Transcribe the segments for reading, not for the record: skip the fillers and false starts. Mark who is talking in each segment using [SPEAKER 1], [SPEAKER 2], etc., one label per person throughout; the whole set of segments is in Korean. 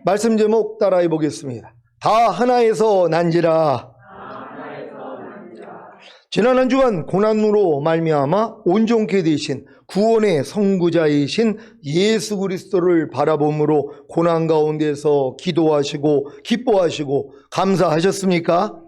[SPEAKER 1] 말씀 제목 따라해 보겠습니다. 다 하나에서 난지라. 지난 한 주간 고난으로 말미암아 온전케 되신 구원의 선구자이신 예수 그리스도를 바라봄으로 고난 가운데서 기도하시고 기뻐하시고 감사하셨습니까?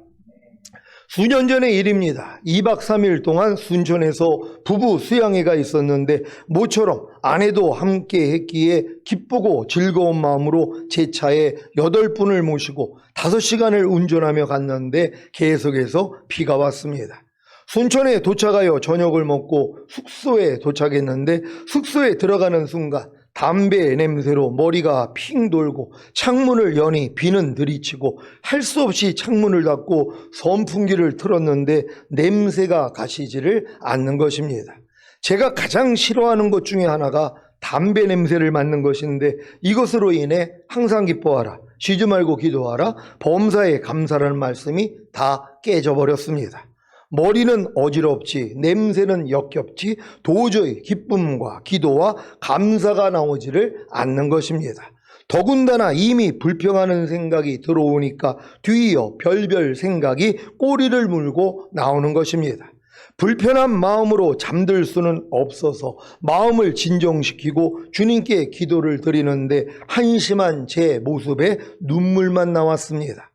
[SPEAKER 1] 수년 전의 일입니다. 2박 3일 동안 순천에서 부부 수양회가 있었는데 모처럼 아내도 함께 했기에 기쁘고 즐거운 마음으로 제 차에 8분을 모시고 5시간을 운전하며 갔는데 계속해서 비가 왔습니다. 순천에 도착하여 저녁을 먹고 숙소에 도착했는데 숙소에 들어가는 순간 담배 냄새로 머리가 핑 돌고 창문을 여니 비는 들이치고 할 수 없이 창문을 닫고 선풍기를 틀었는데 냄새가 가시지를 않는 것입니다. 제가 가장 싫어하는 것 중에 하나가 담배 냄새를 맡는 것인데 이것으로 인해 항상 기뻐하라, 쉬지 말고 기도하라, 범사에 감사라는 말씀이 다 깨져버렸습니다. 머리는 어지럽지 냄새는 역겹지 도저히 기쁨과 기도와 감사가 나오지를 않는 것입니다. 더군다나 이미 불평하는 생각이 들어오니까 뒤이어 별별 생각이 꼬리를 물고 나오는 것입니다. 불편한 마음으로 잠들 수는 없어서 마음을 진정시키고 주님께 기도를 드리는데 한심한 제 모습에 눈물만 나왔습니다.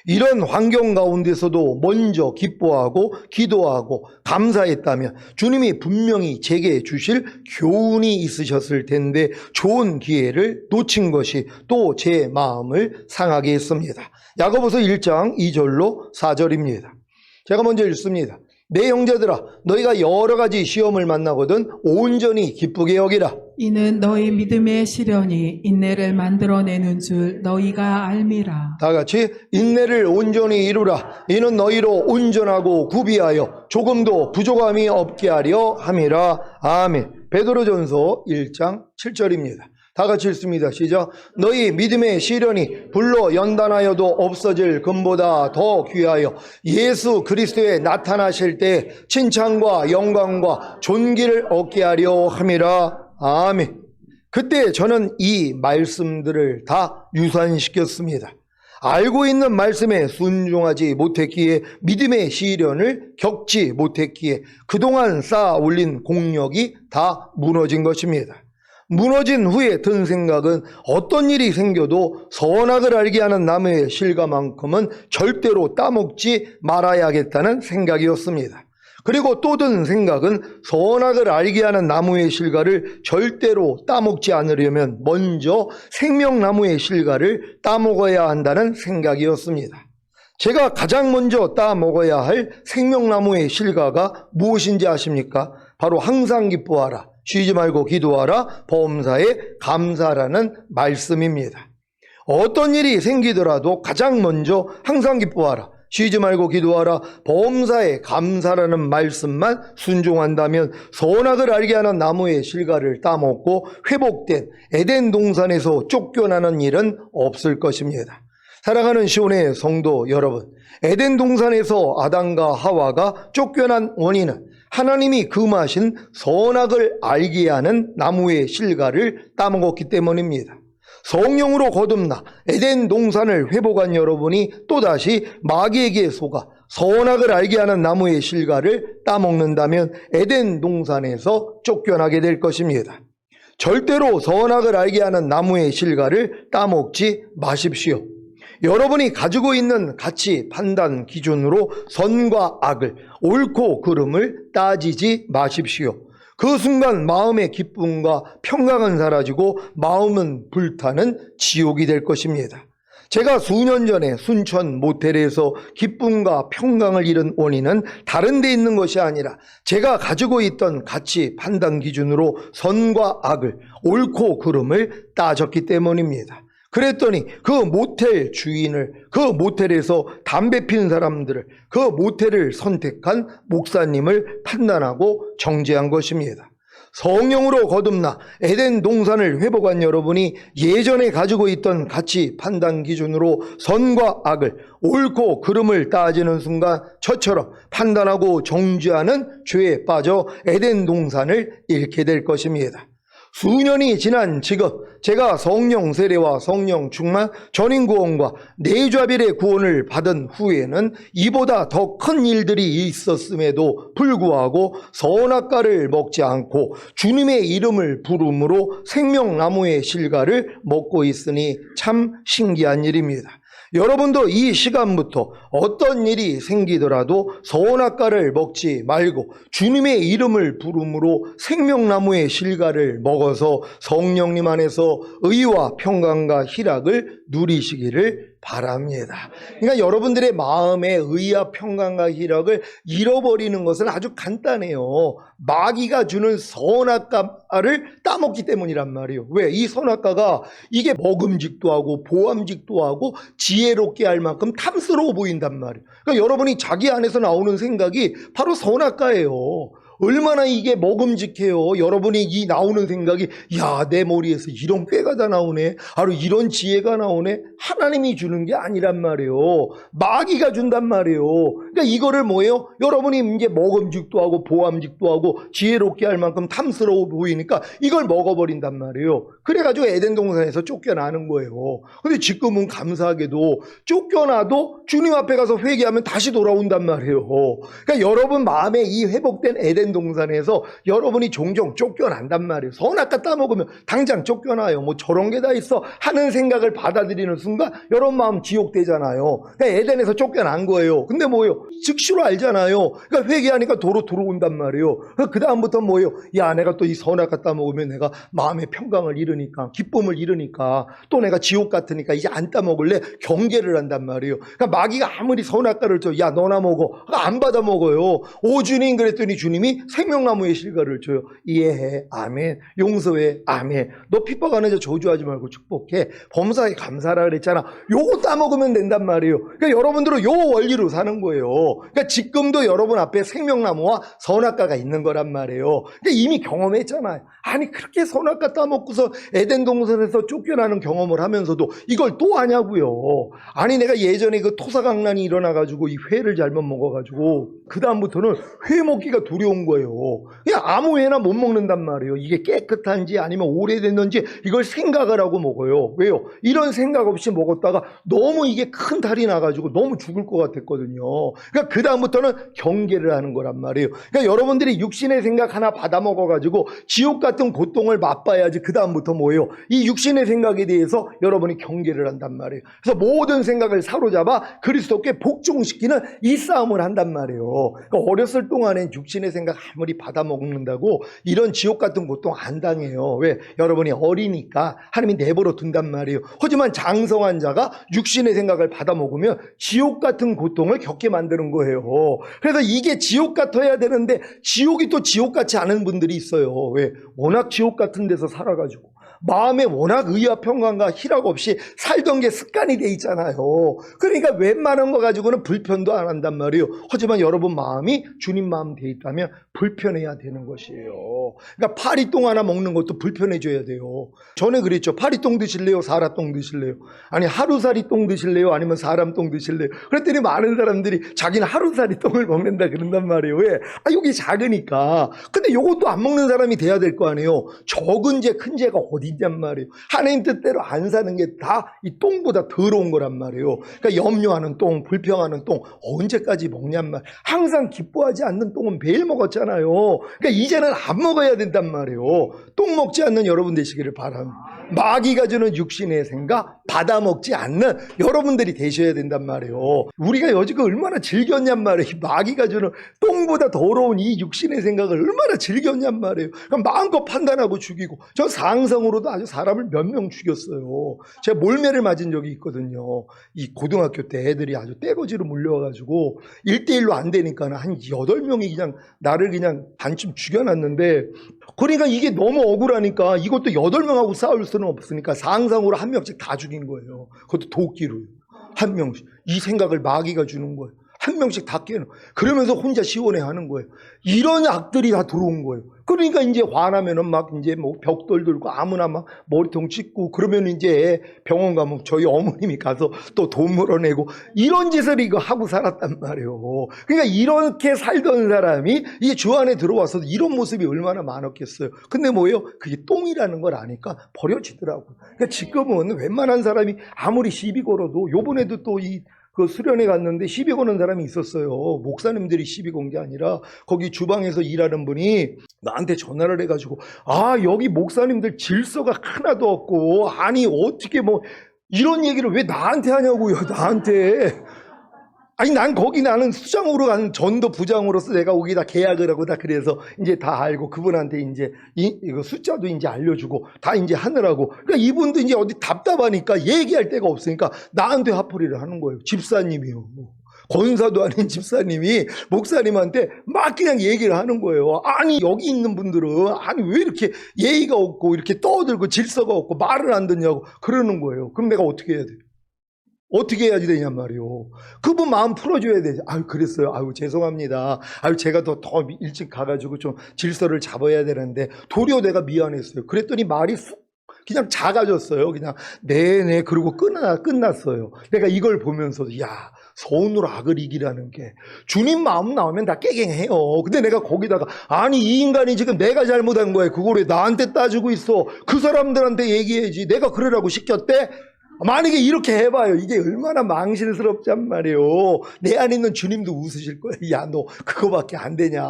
[SPEAKER 1] 이런 환경 가운데서도 먼저 기뻐하고 기도하고 감사했다면 주님이 분명히 제게 주실 교훈이 있으셨을 텐데 좋은 기회를 놓친 것이 또 제 마음을 상하게 했습니다. 야고보서 1장 2절로 4절입니다. 제가 먼저 읽습니다. 내 형제들아, 너희가 여러 가지 시험을 만나거든 온전히 기쁘게 여기라.
[SPEAKER 2] 이는 너희 믿음의 시련이 인내를 만들어내는 줄 너희가 알미라.
[SPEAKER 1] 다 같이 인내를 온전히 이루라. 이는 너희로 온전하고 구비하여 조금도 부족함이 없게 하려 함이라. 아멘. 베드로전서 1장 7절입니다. 다 같이 읽습니다. 시작. 너희 믿음의 시련이 불로 연단하여도 없어질 금보다 더 귀하여 예수 그리스도에 나타나실 때 칭찬과 영광과 존귀를 얻게 하려 함이라. 아멘. 그때 저는 이 말씀들을 다 유산시켰습니다. 알고 있는 말씀에 순종하지 못했기에 믿음의 시련을 겪지 못했기에 그동안 쌓아 올린 공력이 다 무너진 것입니다. 무너진 후에 든 생각은 어떤 일이 생겨도 선악을 알게 하는 나무의 실과만큼은 절대로 따먹지 말아야겠다는 생각이었습니다. 그리고 또 든 생각은 선악을 알게 하는 나무의 실과를 절대로 따먹지 않으려면 먼저 생명나무의 실과를 따먹어야 한다는 생각이었습니다. 제가 가장 먼저 따먹어야 할 생명나무의 실과가 무엇인지 아십니까? 바로 항상 기뻐하라, 쉬지 말고 기도하라, 범사에 감사라는 말씀입니다. 어떤 일이 생기더라도 가장 먼저 항상 기뻐하라, 쉬지 말고 기도하라, 범사에 감사라는 말씀만 순종한다면 선악을 알게 하는 나무의 실과를 따먹고 회복된 에덴 동산에서 쫓겨나는 일은 없을 것입니다. 사랑하는 시온의 성도 여러분, 에덴 동산에서 아담과 하와가 쫓겨난 원인은 하나님이 금하신 선악을 알게 하는 나무의 실과를 따먹었기 때문입니다. 성령으로 거듭나 에덴 동산을 회복한 여러분이 또다시 마귀에게 속아 선악을 알게 하는 나무의 실과를 따먹는다면 에덴 동산에서 쫓겨나게 될 것입니다. 절대로 선악을 알게 하는 나무의 실과를 따먹지 마십시오. 여러분이 가지고 있는 가치 판단 기준으로 선과 악을, 옳고 그름을 따지지 마십시오. 그 순간 마음의 기쁨과 평강은 사라지고 마음은 불타는 지옥이 될 것입니다. 제가 수년 전에 순천 모텔에서 기쁨과 평강을 잃은 원인은 다른 데 있는 것이 아니라 제가 가지고 있던 가치 판단 기준으로 선과 악을, 옳고 그름을 따졌기 때문입니다. 그랬더니 그 모텔 주인을, 그 모텔에서 담배 피는 사람들을, 그 모텔을 선택한 목사님을 판단하고 정죄한 것입니다. 성령으로 거듭나 에덴 동산을 회복한 여러분이 예전에 가지고 있던 가치 판단 기준으로 선과 악을, 옳고 그름을 따지는 순간 저처럼 판단하고 정죄하는 죄에 빠져 에덴 동산을 잃게 될 것입니다. 수년이 지난 지금 제가 성령 세례와 성령 충만 전인 구원과 내좌별의 구원을 받은 후에는 이보다 더 큰 일들이 있었음에도 불구하고 선악과를 먹지 않고 주님의 이름을 부름으로 생명나무의 실과를 먹고 있으니 참 신기한 일입니다. 여러분도 이 시간부터 어떤 일이 생기더라도 선악과를 먹지 말고 주님의 이름을 부름으로 생명나무의 실과를 먹어서 성령님 안에서 의와 평강과 희락을 누리시기를 바랍니다. 그러니까 여러분들의 마음의 의와 평강과 희락을 잃어버리는 것은 아주 간단해요. 마귀가 주는 선악과를 따먹기 때문이란 말이에요. 왜? 이 선악과가 이게 먹음직도 하고 보암직도 하고 지혜롭게 할 만큼 탐스러워 보인단 말이에요. 그러니까 여러분이 자기 안에서 나오는 생각이 바로 선악과예요. 얼마나 이게 먹음직해요. 여러분이 이 나오는 생각이 야, 내 머리에서 이런 꾀가 다 나오네. 바로 이런 지혜가 나오네. 하나님이 주는 게 아니란 말이에요. 마귀가 준단 말이에요. 그러니까 이거를 뭐예요? 여러분이 이제 먹음직도 하고 보암직도 하고 지혜롭게 할 만큼 탐스러워 보이니까 이걸 먹어버린단 말이에요. 그래가지고 에덴 동산에서 쫓겨나는 거예요. 근데 지금은 감사하게도 쫓겨나도 주님 앞에 가서 회개하면 다시 돌아온단 말이에요. 그러니까 여러분 마음에 이 회복된 에덴 동산에서 여러분이 종종 쫓겨난단 말이에요. 선악과 따먹으면 당장 쫓겨나요. 뭐 저런 게 다 있어 하는 생각을 받아들이는 순간 여러분 마음 지옥되잖아요. 그러니까 에덴에서 쫓겨난 거예요. 근데 뭐예요? 즉시로 알잖아요. 그러니까 회개하니까 도로 들어온단 말이에요. 그 다음부터 뭐예요? 야, 내가 또 이 선악과 따먹으면 내가 마음의 평강을 잃으니까, 기쁨을 잃으니까, 또 내가 지옥 같으니까 이제 안 따먹을래? 경계를 한단 말이에요. 그러니까 마귀가 아무리 선악과를 줘, 야, 너나 먹어. 안 받아 먹어요. 오 주님 그랬더니 주님이 생명나무의 실과를 줘요. 이해해. 아멘. 용서해. 아멘. 너 핍박하는 자 저주하지 말고 축복해. 범사에 감사하라 그랬잖아. 요거 따먹으면 된단 말이에요. 그러니까 여러분들은 요 원리로 사는 거예요. 그러니까 지금도 여러분 앞에 생명나무와 선악과가 있는 거란 말이에요. 근데 이미 경험했잖아요. 아니 그렇게 선악과 따먹고서 에덴 동산에서 쫓겨나는 경험을 하면서도 이걸 또 하냐고요. 아니 내가 예전에 그 토사강난이 일어나가지고 이 회를 잘못 먹어가지고 그 다음부터는 회 먹기가 두려운 거예요. 그냥 아무 회나 못 먹는단 말이에요. 이게 깨끗한지 아니면 오래됐는지 이걸 생각을 하고 먹어요. 왜요? 이런 생각 없이 먹었다가 너무 이게 큰 탈이 나가지고 너무 죽을 것 같았거든요. 그러니까 그 다음부터는 경계를 하는 거란 말이에요. 그러니까 여러분들이 육신의 생각 하나 받아 먹어가지고 지옥 같은 고통을 맛봐야지 그 다음부터 뭐예요? 이 육신의 생각에 대해서 여러분이 경계를 한단 말이에요. 그래서 모든 생각을 사로잡아 그리스도께 복종시키는 이 싸움을 한단 말이에요. 그러니까 어렸을 동안엔 육신의 생각 아무리 받아 먹는다고 이런 지옥 같은 고통 안 당해요. 왜? 여러분이 어리니까 하나님이 내버려 둔단 말이에요. 하지만 장성한 자가 육신의 생각을 받아 먹으면 지옥 같은 고통을 겪게 만드는 거예요. 그래서 이게 지옥 같아야 되는데 지옥이 또 지옥 같지 않은 분들이 있어요. 왜? 워낙 지옥 같은 데서 살아가지고 마음에 워낙 의와 평강과 희락 없이 살던 게 습관이 돼 있잖아요. 그러니까 웬만한 거 가지고는 불편도 안 한단 말이에요. 하지만 여러분 마음이 주님 마음 돼 있다면 불편해야 되는 것이에요. 그러니까 파리똥 하나 먹는 것도 불편해져야 돼요. 전에 그랬죠. 파리똥 드실래요? 사라똥 드실래요? 아니 하루살이 똥 드실래요? 아니면 사람 똥 드실래요? 그랬더니 많은 사람들이 자기는 하루살이 똥을 먹는다 그런단 말이에요. 왜? 아, 여기 작으니까. 근데 요것도 안 먹는 사람이 돼야 될 거 아니에요. 적은 죄 큰 죄가 어디 있냔 말이에요. 하나님 뜻대로 안 사는 게 다 이 똥보다 더러운 거란 말이에요. 그러니까 염려하는 똥, 불평하는 똥 언제까지 먹냔 말. 항상 기뻐하지 않는 똥은 매일 먹었잖아요. 그러니까 이제는 안 먹어야 된단 말이에요. 똥 먹지 않는 여러분 되시기를 바랍니다. 마귀가 주는 육신의 생각 받아 먹지 않는 여러분들이 되셔야 된단 말이에요. 우리가 여지껏 얼마나 즐겼냔 말이에요. 이 마귀가 주는 똥보다 더러운 이 육신의 생각을 얼마나 즐겼냔 말이에요. 그럼 마음껏 판단하고 죽이고, 저 상성으로도 아주 사람을 몇 명 죽였어요. 제가 몰매를 맞은 적이 있거든요. 이 고등학교 때 애들이 아주 떼거지로 물려와가지고 1대1로 안 되니까 한 8명이 그냥 나를 그냥 반쯤 죽여놨는데, 그러니까 이게 너무 억울하니까 이것도 8명하고 싸울 수는 없으니까 상상으로 한 명씩 다 죽인 거예요. 그것도 도끼로요. 한 명씩. 이 생각을 마귀가 주는 거예요. 한 명씩 다 깨는. 그러면서 혼자 시원해하는 거예요. 이런 악들이 다 들어온 거예요. 그러니까 이제 화나면은 막 이제 뭐 벽돌 들고 아무나 막 머리통 찢고, 그러면 이제 병원 가면 저희 어머님이 가서 또 돈 물어내고 이런 짓을 이거 하고 살았단 말이에요. 그러니까 이렇게 살던 사람이 이제 주 안에 들어와서 이런 모습이 얼마나 많았겠어요. 근데 뭐예요? 그게 똥이라는 걸 아니까 버려지더라고요. 그러니까 지금은 웬만한 사람이 아무리 시비 걸어도, 요번에도 또 그 수련회 갔는데 시비 거는 사람이 있었어요. 목사님들이 시비 건 게 아니라 거기 주방에서 일하는 분이 나한테 전화를 해가지고, 아, 여기 목사님들 질서가 하나도 없고, 아니 어떻게 뭐 이런 얘기를 왜 나한테 하냐고요. 나한테. 아니 나는 수장으로 간 전도 부장으로서 내가 거기다 계약을 하고 다, 그래서 이제 다 알고 그분한테 이제 이거 숫자도 이제 알려주고 다 이제 하느라고. 그러니까 이분도 이제 어디 답답하니까 얘기할 데가 없으니까 나한테 화풀이를 하는 거예요. 집사님이요. 권사도 아닌 집사님이 목사님한테 막 그냥 얘기를 하는 거예요. 아니 여기 있는 분들은 아니 왜 이렇게 예의가 없고 이렇게 떠들고 질서가 없고 말을 안 듣냐고 그러는 거예요. 그럼 내가 어떻게 해야 돼요? 어떻게 해야지 되냔 말이요. 그분 마음 풀어줘야 되지. 아유, 그랬어요. 아유, 죄송합니다. 아유, 제가 더 일찍 가가지고 좀 질서를 잡아야 되는데, 도리어 내가 미안했어요. 그랬더니 말이 그냥 작아졌어요. 그냥, 네네. 그러고 끝났어요. 내가 이걸 보면서도, 야, 서운으로 악을 이기라는 게, 주님 마음 나오면 다 깨갱해요. 근데 내가 거기다가, 아니, 이 인간이 지금 내가 잘못한 거야. 그걸 왜 나한테 따지고 있어. 그 사람들한테 얘기해야지. 내가 그러라고 시켰대? 만약에 이렇게 해봐요. 이게 얼마나 망신스럽단 말이에요. 내 안에 있는 주님도 웃으실 거예요. 야, 너 그거밖에 안 되냐.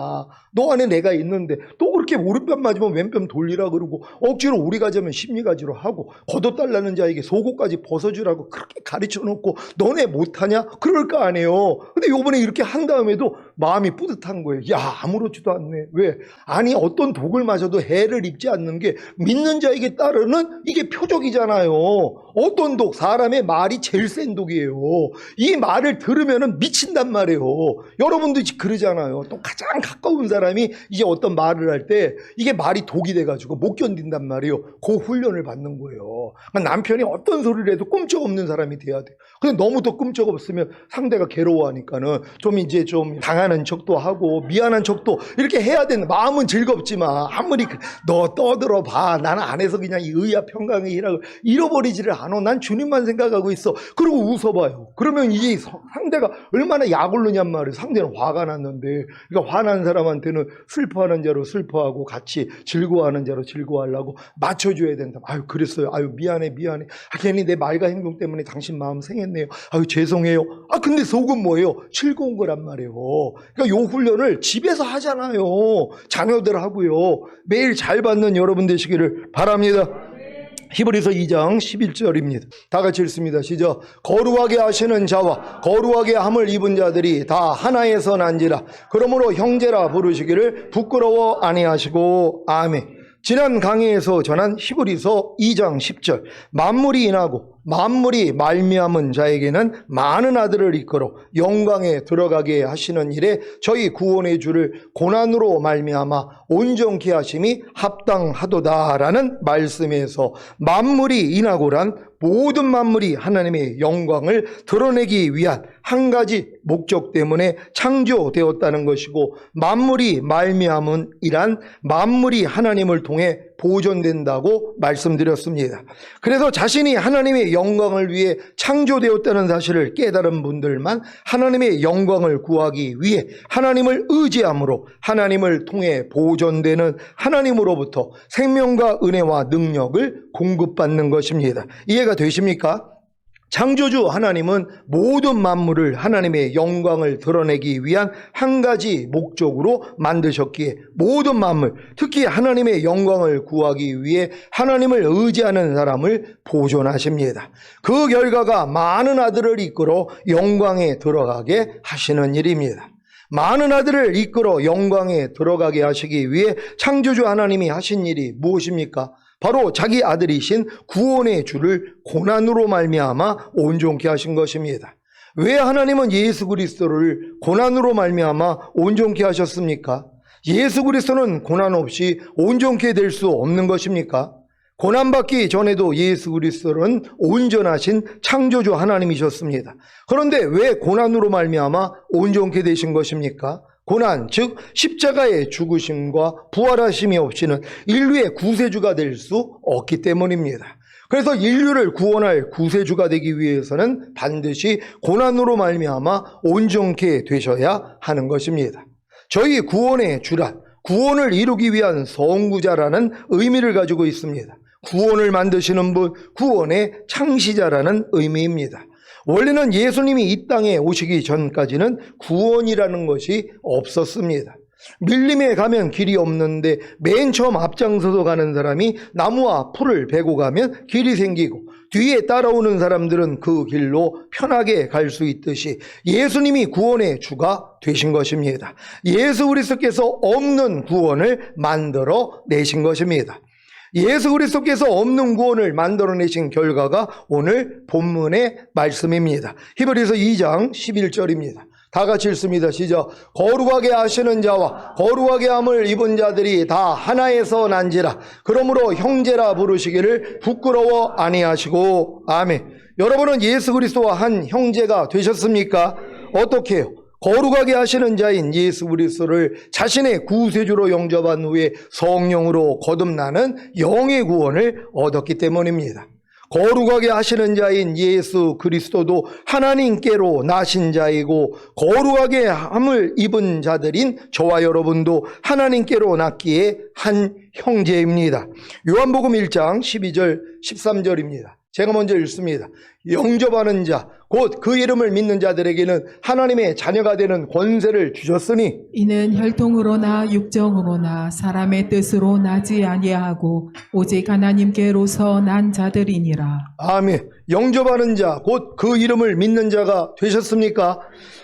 [SPEAKER 1] 너 안에 내가 있는데 또 그렇게 오른편 맞으면 왼편 돌리라 그러고, 억지로 우리 가자면 심리가지로 하고, 거둬달라는 자에게 속옷까지 벗어주라고 그렇게 가르쳐 놓고 너네 못하냐? 그럴 거 아니에요. 근데 요번에 이렇게 한 다음에도 마음이 뿌듯한 거예요. 야, 아무렇지도 않네. 왜? 아니, 어떤 독을 마셔도 해를 입지 않는 게 믿는 자에게 따르는 이게 표적이잖아요. 어떤 독? 사람의 말이 제일 센 독이에요. 이 말을 들으면 미친단 말이에요. 여러분도 그러잖아요. 또 가장 가까운 사람이 이제 어떤 말을 할 때 이게 말이 독이 돼가지고 못 견딘단 말이에요. 그 훈련을 받는 거예요. 그러니까 남편이 어떤 소리를 해도 끔찍없는 사람이 돼야 돼요. 근데 너무 더 끔찍없으면 상대가 괴로워하니까는 좀 이제 좀 당하는 척도 하고 미안한 척도 이렇게 해야 되는, 마음은 즐겁지만 아무리 너 떠들어 봐. 나는 안에서 그냥 이 의야 평강의 희락을 잃어버리지를 않아. 난 주님만 생각하고 있어. 그리고 웃어봐요. 그러면 이게 상대가 얼마나 약올르냔 말이에요. 상대는 화가 났는데, 그러니까 화난 사람한테는 슬퍼하는 자로 슬퍼하고 같이 즐거워하는 자로 즐거워하려고 맞춰줘야 된다. 아유, 그랬어요. 아유, 미안해. 아, 괜히 내 말과 행동 때문에 당신 마음 상했네요. 아유, 죄송해요. 아, 근데 속은 뭐예요? 즐거운 거란 말이에요. 그러니까 요 훈련을 집에서 하잖아요. 자녀들 하고요. 매일 잘 받는 여러분 되시기를 바랍니다. 히브리서 2장 11절입니다. 다 같이 읽습니다. 시작. 거룩하게 하시는 자와 거룩하게 함을 입은 자들이 다 하나에서 난지라. 그러므로 형제라 부르시기를 부끄러워 아니하시고. 아멘. 지난 강의에서 전한 히브리서 2장 10절. 만물이 인하고 만물이 말미암은 자에게는 많은 아들을 이끌어 영광에 들어가게 하시는 일에 저희 구원의 주를 고난으로 말미암아 온전케 하심이 합당하도다라는 말씀에서, 만물이 인하고란 모든 만물이 하나님의 영광을 드러내기 위한 한 가지 목적 때문에 창조되었다는 것이고, 만물이 말미암은 이란 만물이 하나님을 통해 보존된다고 말씀드렸습니다. 그래서 자신이 하나님의 영광을 위해 창조되었다는 사실을 깨달은 분들만 하나님의 영광을 구하기 위해 하나님을 의지함으로 하나님을 통해 보존되는 하나님으로부터 생명과 은혜와 능력을 공급받는 것입니다. 이해가 되십니까? 창조주 하나님은 모든 만물을 하나님의 영광을 드러내기 위한 한 가지 목적으로 만드셨기에 모든 만물, 특히 하나님의 영광을 구하기 위해 하나님을 의지하는 사람을 보존하십니다. 그 결과가 많은 아들을 이끌어 영광에 들어가게 하시는 일입니다. 많은 아들을 이끌어 영광에 들어가게 하시기 위해 창조주 하나님이 하신 일이 무엇입니까? 바로 자기 아들이신 구원의 주를 고난으로 말미암아 온전케 하신 것입니다. 왜 하나님은 예수 그리스도를 고난으로 말미암아 온전케 하셨습니까? 예수 그리스도는 고난 없이 온전케 될 수 없는 것입니까? 고난받기 전에도 예수 그리스도는 온전하신 창조주 하나님이셨습니다. 그런데 왜 고난으로 말미암아 온전케 되신 것입니까? 고난, 즉 십자가의 죽으심과 부활하심이 없이는 인류의 구세주가 될 수 없기 때문입니다. 그래서 인류를 구원할 구세주가 되기 위해서는 반드시 고난으로 말미암아 온전케 되셔야 하는 것입니다. 저희 구원의 주란, 구원을 이루기 위한 선구자라는 의미를 가지고 있습니다. 구원을 만드시는 분, 구원의 창시자라는 의미입니다. 원래는 예수님이 이 땅에 오시기 전까지는 구원이라는 것이 없었습니다. 밀림에 가면 길이 없는데 맨 처음 앞장서서 가는 사람이 나무와 풀을 베고 가면 길이 생기고 뒤에 따라오는 사람들은 그 길로 편하게 갈 수 있듯이 예수님이 구원의 주가 되신 것입니다. 예수 그리스도께서 없는 구원을 만들어 내신 것입니다. 예수 그리스도께서 없는 구원을 만들어내신 결과가 오늘 본문의 말씀입니다. 히브리서 2장 11절입니다. 다 같이 읽습니다. 시작. 거룩하게 하시는 자와 거룩하게 함을 입은 자들이 다 하나에서 난지라. 그러므로 형제라 부르시기를 부끄러워 아니하시고. 아멘. 여러분은 예수 그리스도와 한 형제가 되셨습니까? 어떻게 해요? 거룩하게 하시는 자인 예수 그리스도를 자신의 구세주로 영접한 후에 성령으로 거듭나는 영의 구원을 얻었기 때문입니다. 거룩하게 하시는 자인 예수 그리스도도 하나님께로 나신 자이고 거룩하게 함을 입은 자들인 저와 여러분도 하나님께로 났기에 한 형제입니다. 요한복음 1장 12절 13절입니다. 제가 먼저 읽습니다. 영접하는 자, 곧 그 이름을 믿는 자들에게는 하나님의 자녀가 되는 권세를 주셨으니
[SPEAKER 2] 이는 혈통으로나 육정으로나 사람의 뜻으로 나지 아니하고 오직 하나님께로서 난 자들이니라.
[SPEAKER 1] 아멘. 영접하는 자, 곧 그 이름을 믿는 자가 되셨습니까?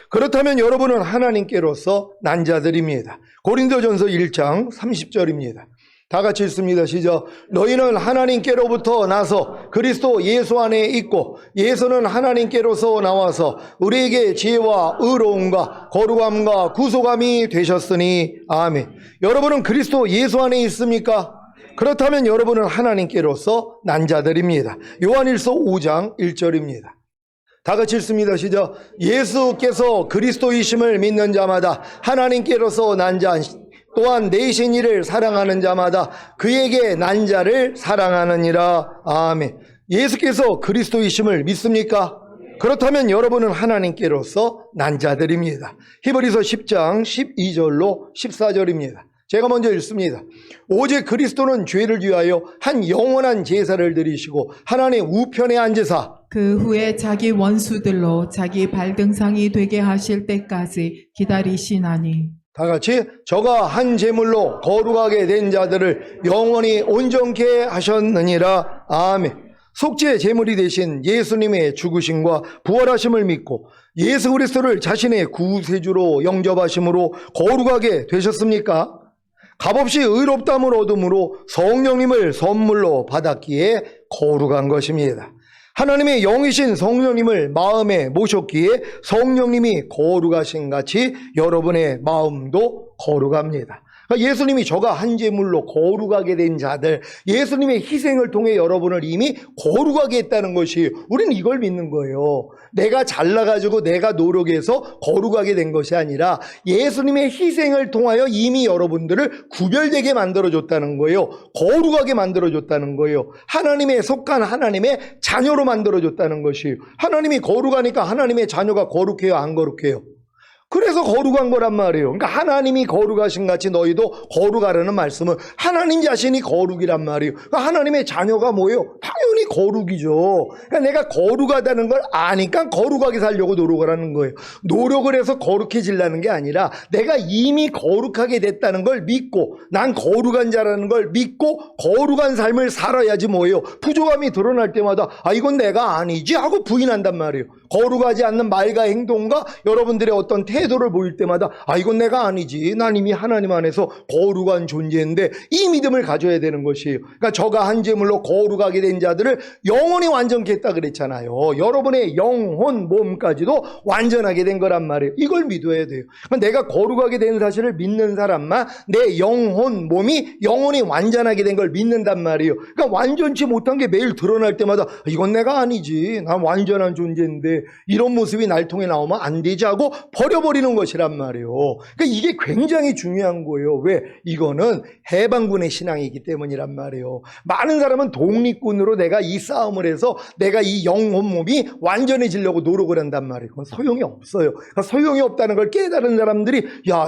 [SPEAKER 1] 그렇다면 여러분은 하나님께로서 난 자들입니다. 고린도전서 1장 30절입니다. 다 같이 읽습니다. 시작. 너희는 하나님께로부터 나서 그리스도 예수 안에 있고 예수는 하나님께로서 나와서 우리에게 지혜와 의로움과 거룩함과 구속함이 되셨으니. 아멘. 여러분은 그리스도 예수 안에 있습니까? 그렇다면 여러분은 하나님께로서 난 자들입니다. 요한일서 5장 1절입니다. 다 같이 읽습니다. 시작. 예수께서 그리스도이심을 믿는 자마다 하나님께로서 난 자, 또한 내신 이를 사랑하는 자마다 그에게 난 자를 사랑하느니라. 아멘. 예수께서 그리스도이심을 믿습니까? 그렇다면 여러분은 하나님께로서 난 자들입니다. 히브리서 10장 12절로 14절입니다. 제가 먼저 읽습니다. 오직 그리스도는 죄를 위하여 한 영원한 제사를 드리시고 하나님 우편에 앉으사
[SPEAKER 2] 그 후에 자기 원수들로 자기 발등상이 되게 하실 때까지 기다리시나니.
[SPEAKER 1] 다 같이 저가 한 제물로 거룩하게 된 자들을 영원히 온전케 하셨느니라. 아멘. 속죄 제물이 되신 예수님의 죽으심과 부활하심을 믿고 예수 그리스도를 자신의 구세주로 영접하심으로 거룩하게 되셨습니까? 값없이 의롭다함을 얻음으로 성령님을 선물로 받았기에 거룩한 것입니다. 하나님의 영이신 성령님을 마음에 모셨기에 성령님이 거룩하신 같이 여러분의 마음도 거룩합니다. 그러니까 예수님이 저가 한 제물로 거룩하게 된 자들, 예수님의 희생을 통해 여러분을 이미 거룩하게 했다는 것이, 우리는 이걸 믿는 거예요. 내가 잘나가지고 내가 노력해서 거룩하게 된 것이 아니라 예수님의 희생을 통하여 이미 여러분들을 구별되게 만들어줬다는 거예요. 거룩하게 만들어줬다는 거예요. 하나님의 속한 하나님의 자녀로 만들어줬다는 것이에요. 하나님이 거룩하니까 하나님의 자녀가 거룩해요, 안 거룩해요? 그래서 거룩한 거란 말이에요. 그러니까 하나님이 거룩하신 같이 너희도 거룩하라는 말씀은 하나님 자신이 거룩이란 말이에요. 그러니까 하나님의 자녀가 뭐예요? 당연히 거룩이죠. 그러니까 내가 거룩하다는 걸 아니까 거룩하게 살려고 노력을 하는 거예요. 노력을 해서 거룩해지려는 게 아니라 내가 이미 거룩하게 됐다는 걸 믿고, 난 거룩한 자라는 걸 믿고 거룩한 삶을 살아야지 뭐예요? 부족함이 드러날 때마다 아 이건 내가 아니지 하고 부인한단 말이에요. 거룩하지 않는 말과 행동과 여러분들의 어떤 태도를 보일 때마다 이건 내가 아니지. 난 이미 하나님 안에서 거룩한 존재인데 이 믿음을 가져야 되는 것이에요. 그러니까 저가 한 제물로 거룩하게 된 자들을 영원히 완전케 했다 그랬잖아요. 여러분의 영혼, 몸까지도 완전하게 된 거란 말이에요. 이걸 믿어야 돼요. 그러니까 내가 거룩하게 된 사실을 믿는 사람만 내 영혼, 몸이 영원히 완전하게 된 걸 믿는단 말이에요. 그러니까 완전치 못한 게 매일 드러날 때마다 이건 내가 아니지. 난 완전한 존재인데 이런 모습이 날 통해 나오면 안 되지 하고 버려버리는 것이란 말이에요. 그러니까 이게 굉장히 중요한 거예요. 왜? 이거는 해방군의 신앙이기 때문이란 말이에요. 많은 사람은 독립군으로 내가 이 싸움을 해서 내가 이 영혼 몸이 완전해지려고 노력을 한단 말이에요. 그건 소용이 없어요. 그러니까 소용이 없다는 걸 깨달은 사람들이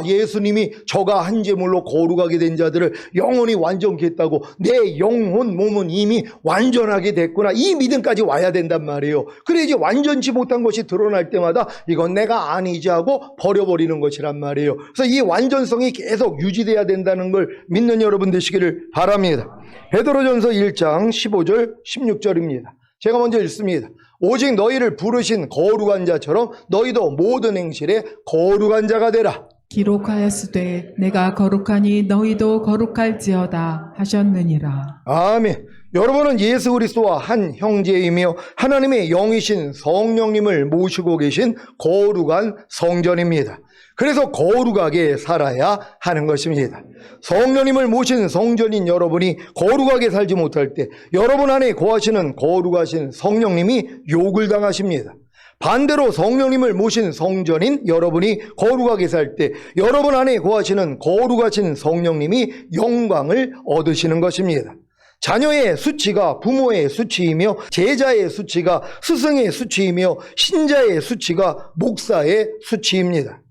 [SPEAKER 1] 예수님이 저가 한 제물로 거룩하게 된 자들을 영원히 완전케 했다고 내 영혼 몸은 이미 완전하게 됐구나. 이 믿음까지 와야 된단 말이에요. 그래야지 완전치 못한 것이 드러날 때마다 이건 내가 아니지 하고 버려버리는 것이란 말이에요. 그래서 이 완전성이 계속 유지돼야 된다는 걸 믿는 여러분 되시기를 바랍니다. 베드로전서 1장 15절 16절입니다. 제가 먼저 읽습니다. 오직 너희를 부르신 거룩한 자처럼 너희도 모든 행실에 거룩한 자가 되라.
[SPEAKER 2] 기록하였으되 내가 거룩하니 너희도 거룩할지어다 하셨느니라.
[SPEAKER 1] 아멘. 여러분은 예수 그리스도와 한 형제이며 하나님의 영이신 성령님을 모시고 계신 거룩한 성전입니다. 그래서 거룩하게 살아야 하는 것입니다. 성령님을 모신 성전인 여러분이 거룩하게 살지 못할 때 여러분 안에 거하시는 거룩하신 성령님이 욕을 당하십니다. 반대로 성령님을 모신 성전인 여러분이 거룩하게 살 때 여러분 안에 거하시는 거룩하신 성령님이 영광을 얻으시는 것입니다. 자녀의 수치가 부모의 수치이며 제자의 수치가 스승의 수치이며 신자의 수치가 목사의 수치입니다.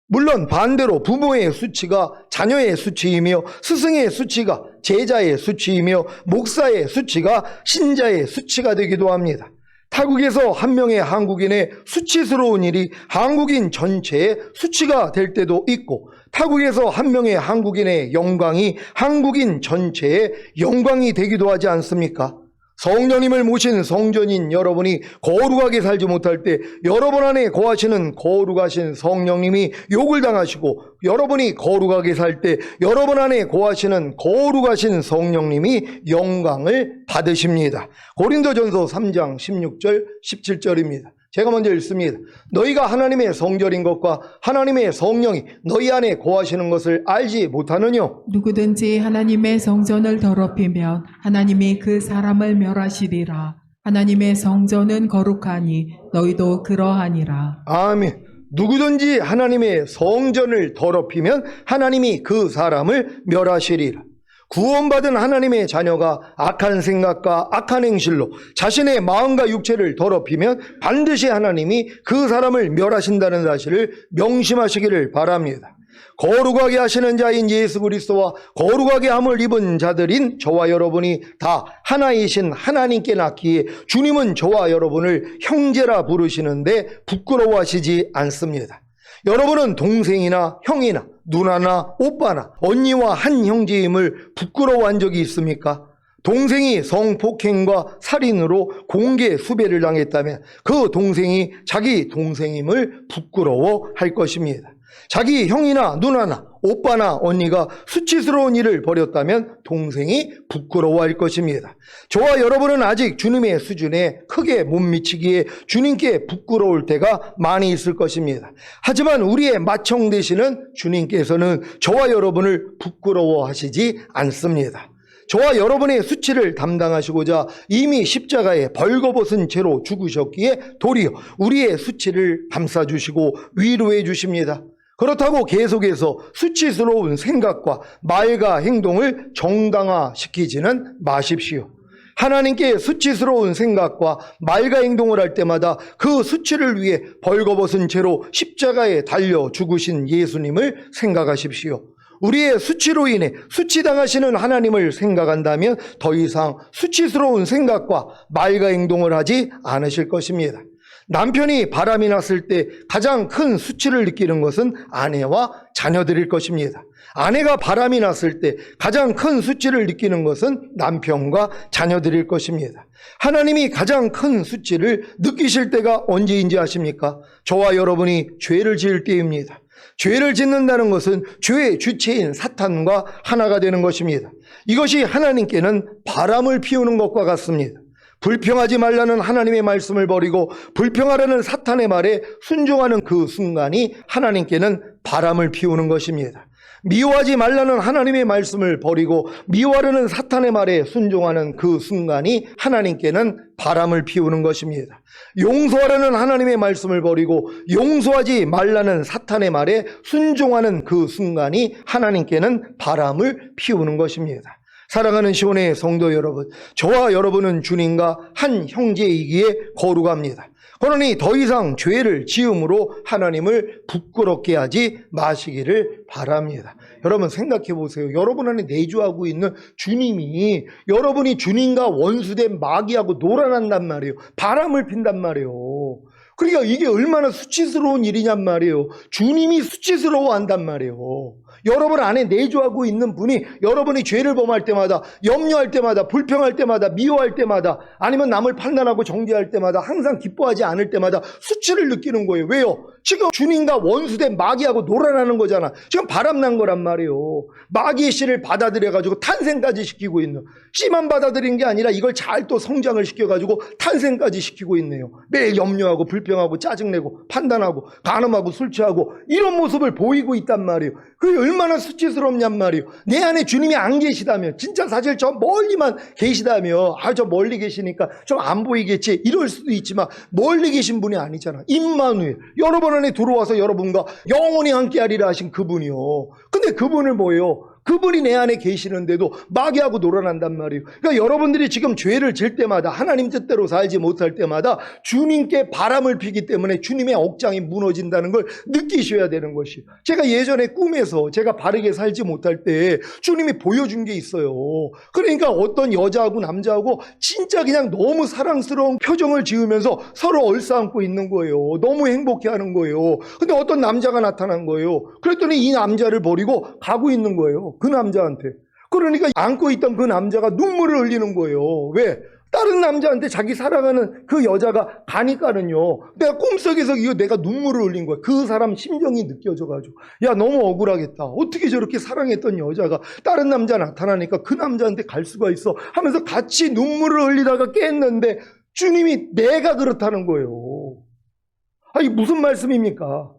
[SPEAKER 1] 물론 반대로 부모의 수치가 자녀의 수치이며 스승의 수치가 제자의 수치이며 목사의 수치가 신자의 수치가 되기도 합니다. 타국에서 한 명의 한국인의 수치스러운 일이 한국인 전체의 수치가 될 때도 있고 타국에서 한 명의 한국인의 영광이 한국인 전체의 영광이 되기도 하지 않습니까? 성령님을 모신 성전인 여러분이 거룩하게 살지 못할 때 여러분 안에 거하시는 거룩하신 성령님이 욕을 당하시고 여러분이 거룩하게 살 때 여러분 안에 거하시는 거룩하신 성령님이 영광을 받으십니다. 고린도전서 3장 16절 17절입니다. 제가 먼저 읽습니다. 너희가 하나님의 성전인 것과 하나님의 성령이 너희 안에 거하시는 것을 알지 못하느냐?
[SPEAKER 2] 누구든지 하나님의 성전을 더럽히면 하나님이 그 사람을 멸하시리라. 하나님의 성전은 거룩하니 너희도 그러하니라.
[SPEAKER 1] 아멘. 누구든지 하나님의 성전을 더럽히면 하나님이 그 사람을 멸하시리라. 구원받은 하나님의 자녀가 악한 생각과 악한 행실로 자신의 마음과 육체를 더럽히면 반드시 하나님이 그 사람을 멸하신다는 사실을 명심하시기를 바랍니다. 거룩하게 하시는 자인 예수 그리스도와 거룩하게 함을 입은 자들인 저와 여러분이 다 하나이신 하나님께 낳기에 주님은 저와 여러분을 형제라 부르시는데 부끄러워하시지 않습니다. 여러분은 동생이나 형이나 누나나 오빠나 언니와 한 형제임을 부끄러워한 적이 있습니까? 동생이 성폭행과 살인으로 공개 수배를 당했다면 그 동생이 자기 동생임을 부끄러워할 것입니다. 자기 형이나 누나나 오빠나 언니가 수치스러운 일을 벌였다면 동생이 부끄러워할 것입니다. 저와 여러분은 아직 주님의 수준에 크게 못 미치기에 주님께 부끄러울 때가 많이 있을 것입니다. 하지만 우리의 맏형 되시는 주님께서는 저와 여러분을 부끄러워하시지 않습니다. 저와 여러분의 수치를 담당하시고자 이미 십자가에 벌거벗은 채로 죽으셨기에 도리어 우리의 수치를 감싸주시고 위로해 주십니다. 그렇다고 계속해서 수치스러운 생각과 말과 행동을 정당화시키지는 마십시오. 하나님께 수치스러운 생각과 말과 행동을 할 때마다 그 수치를 위해 벌거벗은 채로 십자가에 달려 죽으신 예수님을 생각하십시오. 우리의 수치로 인해 수치당하시는 하나님을 생각한다면 더 이상 수치스러운 생각과 말과 행동을 하지 않으실 것입니다. 남편이 바람이 났을 때 가장 큰 수치를 느끼는 것은 아내와 자녀들일 것입니다. 아내가 바람이 났을 때 가장 큰 수치를 느끼는 것은 남편과 자녀들일 것입니다. 하나님이 가장 큰 수치를 느끼실 때가 언제인지 아십니까? 저와 여러분이 죄를 지을 때입니다. 죄를 짓는다는 것은 죄의 주체인 사탄과 하나가 되는 것입니다. 이것이 하나님께는 바람을 피우는 것과 같습니다. 불평하지 말라는 하나님의 말씀을 버리고 불평하라는 사탄의 말에 순종하는 그 순간이 하나님께는 바람을 피우는 것입니다. 미워하지 말라는 하나님의 말씀을 버리고 미워하려는 사탄의 말에 순종하는 그 순간이 하나님께는 바람을 피우는 것입니다. 용서하라는 하나님의 말씀을 버리고 용서하지 말라는 사탄의 말에 순종하는 그 순간이 하나님께는 바람을 피우는 것입니다. 사랑하는 시온의 성도 여러분, 저와 여러분은 주님과 한 형제이기에 거룩합니다. 그러니 더 이상 죄를 지음으로 하나님을 부끄럽게 하지 마시기를 바랍니다. 여러분 생각해 보세요. 여러분 안에 내주하고 있는 주님이 여러분이 주님과 원수된 마귀하고 놀아난단 말이에요. 바람을 핀단 말이에요. 그러니까 이게 얼마나 수치스러운 일이냔 말이에요. 주님이 수치스러워한단 말이에요. 여러분 안에 내주하고 있는 분이 여러분이 죄를 범할 때마다, 염려할 때마다, 불평할 때마다, 미워할 때마다, 아니면 남을 판단하고 정죄할 때마다, 항상 기뻐하지 않을 때마다 수치를 느끼는 거예요. 왜요? 지금 주님과 원수된 마귀하고 놀아나는 거잖아. 지금 바람난 거란 말이에요. 마귀의 씨를 받아들여가지고 탄생까지 시키고 있는, 씨만 받아들인 게 아니라 이걸 잘 또 성장을 시켜가지고 탄생까지 시키고 있네요. 매일 염려하고 불평하고 짜증내고 판단하고 간음하고 술 취하고 이런 모습을 보이고 있단 말이에요. 그게 얼마나 수치스럽냔 말이에요. 내 안에 주님이 안 계시다면, 진짜 사실 저 멀리만 계시다면, 저 멀리 계시니까 좀 안 보이겠지 이럴 수도 있지만 멀리 계신 분이 아니잖아. 임마누엘, 여러분 안에 들어와서 여러분과 영원히 함께하리라 하신 그분이요. 근데 그분을 뭐예요? 그분이 내 안에 계시는데도 마귀하고 놀아난단 말이에요. 그러니까 여러분들이 지금 죄를 질 때마다, 하나님 뜻대로 살지 못할 때마다 주님께 바람을 피기 때문에 주님의 억장이 무너진다는 걸 느끼셔야 되는 것이에요. 제가 예전에 꿈에서 제가 바르게 살지 못할 때 주님이 보여준 게 있어요. 그러니까 어떤 여자하고 남자하고 진짜 그냥 너무 사랑스러운 표정을 지으면서 서로 얼싸안고 있는 거예요. 너무 행복해하는 거예요. 근데 어떤 남자가 나타난 거예요. 그랬더니 이 남자를 버리고 가고 있는 거예요. 그 남자한테. 그러니까 안고 있던 그 남자가 눈물을 흘리는 거예요. 왜? 다른 남자한테 자기 사랑하는 그 여자가 가니까는요. 내가 꿈속에서 이거 내가 눈물을 흘린 거야. 그 사람 심정이 느껴져가지고. 야, 너무 억울하겠다. 어떻게 저렇게 사랑했던 여자가 다른 남자 나타나니까 그 남자한테 갈 수가 있어 하면서 같이 눈물을 흘리다가 깼는데 주님이 내가 그렇다는 거예요. 아니, 무슨 말씀입니까?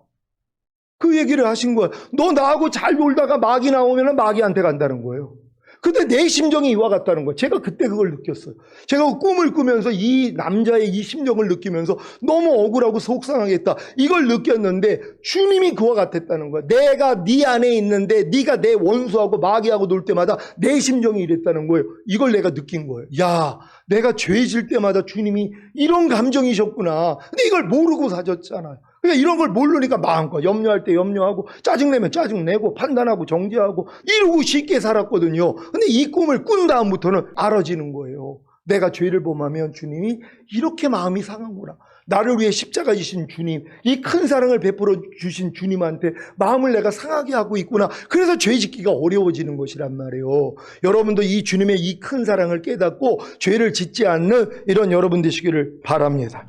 [SPEAKER 1] 그 얘기를 하신 거예요. 너 나하고 잘 놀다가 마귀 나오면 마귀한테 간다는 거예요. 근데 내 심정이 이와 같다는 거예요. 제가 그때 그걸 느꼈어요. 제가 꿈을 꾸면서 이 남자의 이 심정을 느끼면서 너무 억울하고 속상하겠다. 이걸 느꼈는데 주님이 그와 같았다는 거예요. 내가 네 안에 있는데 네가 내 원수하고 마귀하고 놀 때마다 내 심정이 이랬다는 거예요. 이걸 내가 느낀 거예요. 야, 내가 죄 질 때마다 주님이 이런 감정이셨구나. 근데 이걸 모르고 사셨잖아요. 그러니까 이런 걸 모르니까 마음껏 염려할 때 염려하고 짜증내면 짜증내고 판단하고 정죄하고 이러고 쉽게 살았거든요. 근데 이 꿈을 꾼 다음부터는 알아지는 거예요. 내가 죄를 범하면 주님이 이렇게 마음이 상하구나. 나를 위해 십자가 지신 주님, 이 큰 사랑을 베풀어 주신 주님한테 마음을 내가 상하게 하고 있구나. 그래서 죄 짓기가 어려워지는 것이란 말이에요. 여러분도 이 주님의 이 큰 사랑을 깨닫고 죄를 짓지 않는 이런 여러분 되시기를 바랍니다.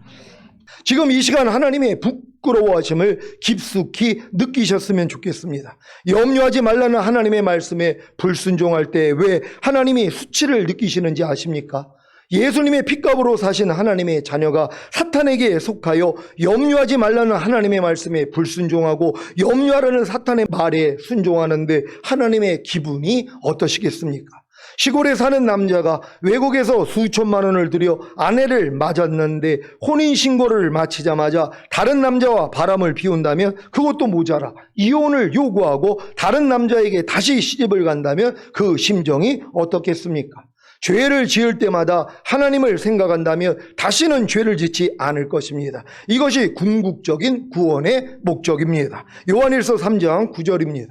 [SPEAKER 1] 지금 이 시간 하나님의 부끄러워하심을 깊숙이 느끼셨으면 좋겠습니다. 염려하지 말라는 하나님의 말씀에 불순종할 때 왜 하나님이 수치를 느끼시는지 아십니까? 예수님의 핏값으로 사신 하나님의 자녀가 사탄에게 속하여 염려하지 말라는 하나님의 말씀에 불순종하고 염려하라는 사탄의 말에 순종하는데 하나님의 기분이 어떠시겠습니까? 시골에 사는 남자가 외국에서 수천만 원을 들여 아내를 맞았는데 혼인신고를 마치자마자 다른 남자와 바람을 피운다면 그것도 모자라 이혼을 요구하고 다른 남자에게 다시 시집을 간다면 그 심정이 어떻겠습니까? 죄를 지을 때마다 하나님을 생각한다면 다시는 죄를 짓지 않을 것입니다. 이것이 궁극적인 구원의 목적입니다. 요한일서 3장 9절입니다.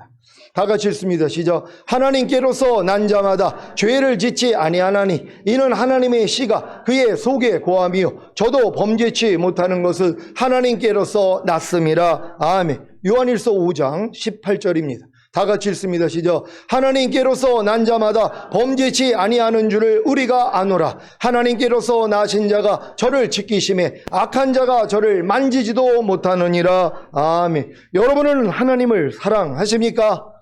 [SPEAKER 1] 다 같이 읽습니다. 시작. 하나님께로서 난 자마다 죄를 짓지 아니하나니 이는 하나님의 씨가 그의 속에 거함이요 저도 범죄치 못하는 것은 하나님께로서 났음이라. 아멘. 요한일서 5장 18절입니다. 다 같이 읽습니다. 시작. 하나님께로서 난 자마다 범죄치 아니하는 줄을 우리가 아노라. 하나님께로서 나신 자가 저를 지키심에 악한 자가 저를 만지지도 못하느니라. 아멘. 여러분은 하나님을 사랑하십니까?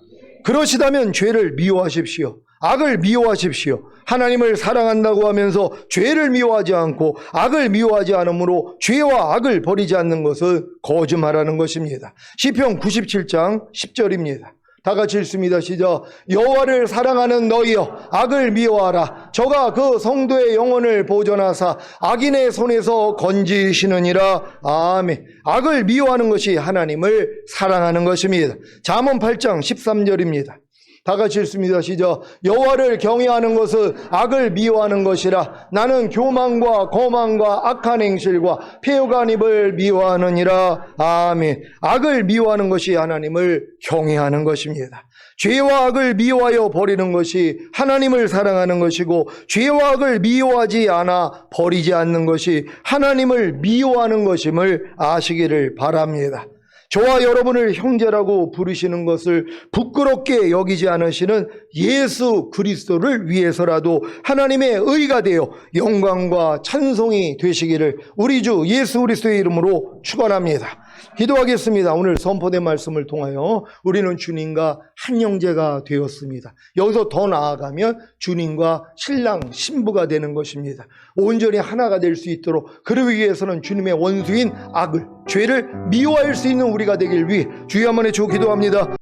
[SPEAKER 1] 그러시다면 죄를 미워하십시오. 악을 미워하십시오. 하나님을 사랑한다고 하면서 죄를 미워하지 않고 악을 미워하지 않으므로 죄와 악을 버리지 않는 것은 거짓말하는 것입니다. 시편 97장 10절입니다. 다 같이 읽습니다. 시작. 여호와를 사랑하는 너희여 악을 미워하라. 저가 그 성도의 영혼을 보존하사 악인의 손에서 건지시느니라. 아멘. 악을 미워하는 것이 하나님을 사랑하는 것입니다. 잠언 8장 13절입니다. 다 같이 읽습니다. 시작. 여호와를 경외하는 것은 악을 미워하는 것이라. 나는 교만과 거만과 악한 행실과 패요간 입을 미워하느니라. 아멘. 악을 미워하는 것이 하나님을 경외하는 것입니다. 죄와 악을 미워하여 버리는 것이 하나님을 사랑하는 것이고 죄와 악을 미워하지 않아 버리지 않는 것이 하나님을 미워하는 것임을 아시기를 바랍니다. 저와 여러분을 형제라고 부르시는 것을 부끄럽게 여기지 않으시는 예수 그리스도를 위해서라도 하나님의 의가 되어 영광과 찬송이 되시기를 우리 주 예수 그리스도의 이름으로 축원합니다. 기도하겠습니다. 오늘 선포된 말씀을 통하여 우리는 주님과 한 형제가 되었습니다. 여기서 더 나아가면 주님과 신랑 신부가 되는 것입니다. 온전히 하나가 될 수 있도록 그러기 위해서는 주님의 원수인 악을 죄를 미워할 수 있는 우리가 되길 위해 주여 한번 외쳐 기도합니다.